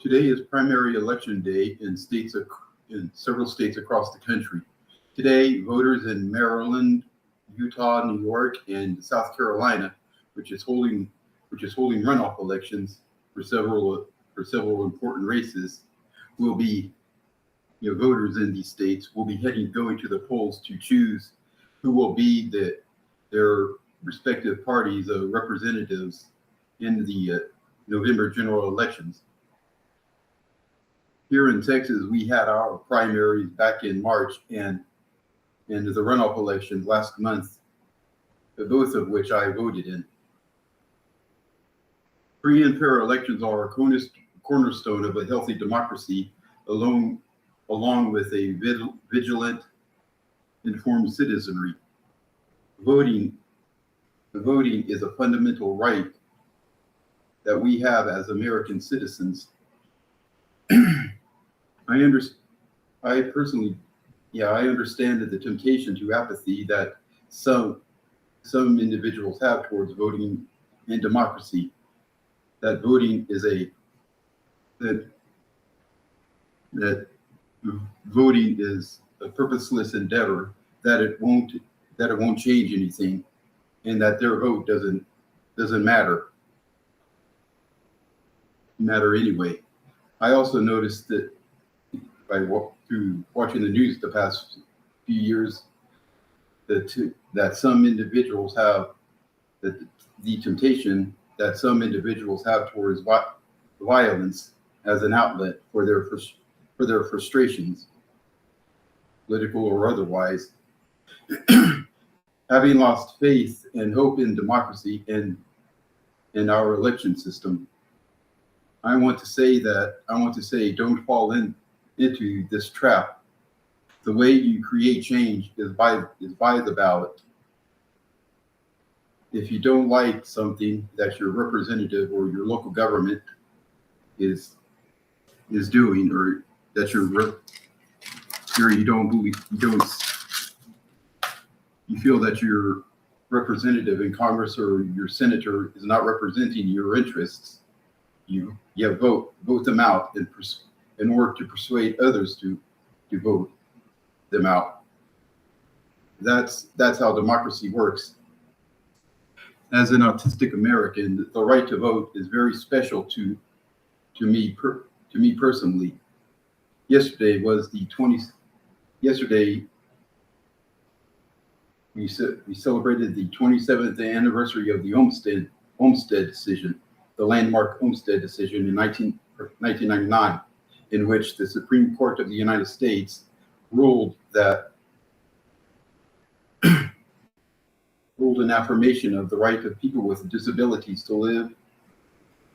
Today is primary election day in several states across the country. Today, voters in Maryland, Utah, New York, and South Carolina, which is holding runoff elections for several important races, will be voters in these states will be going to the polls to choose who will be their respective parties' representatives in the November general elections. Here in Texas, we had our primaries back in March and the runoff elections last month, both of which I voted in. Free and fair elections are a cornerstone of a healthy democracy, along with a vigilant, informed citizenry. Voting is a fundamental right that we have as American citizens. I understand the temptation to apathy that some individuals have towards voting in democracy. That voting is voting is a purposeless endeavor, that it won't change anything, and that their vote doesn't matter anyway. I also noticed that through watching the news the past few years, that some individuals have the temptation that some individuals have towards violence as an outlet for their frustrations, political or otherwise. Having lost faith and hope in democracy and in our election system, I want to say don't fall into this trap. The way you create change is by the ballot. If you don't like something that your representative or your local government is doing, or that you feel that your representative in Congress or your senator is not representing your interests, you vote them out in order to persuade others to vote them out. That's how democracy works. As an autistic American, the right to vote is very special to me personally. Yesterday we celebrated the 27th anniversary of the Olmstead decision, the landmark Olmstead decision in 1999, in which the Supreme Court of the United States ruled an affirmation of the right of people with disabilities to live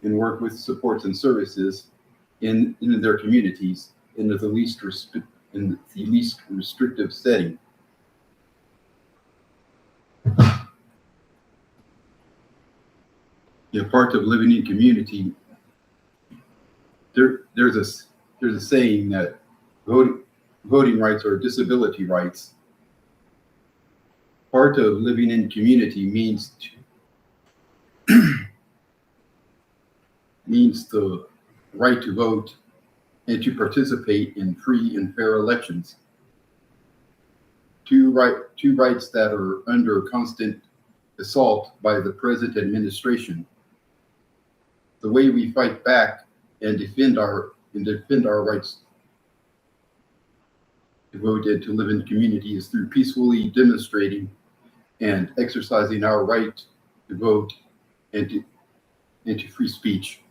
and work with supports and services in their communities in the least restrictive setting. Part of living in community, there's a saying that voting rights are disability rights. Part of living in community means the right to vote and to participate in free and fair elections. Two rights that are under constant assault by the present administration. The way we fight back and defend our rights to vote and to live in community is through peacefully demonstrating and exercising our right to vote and to free speech.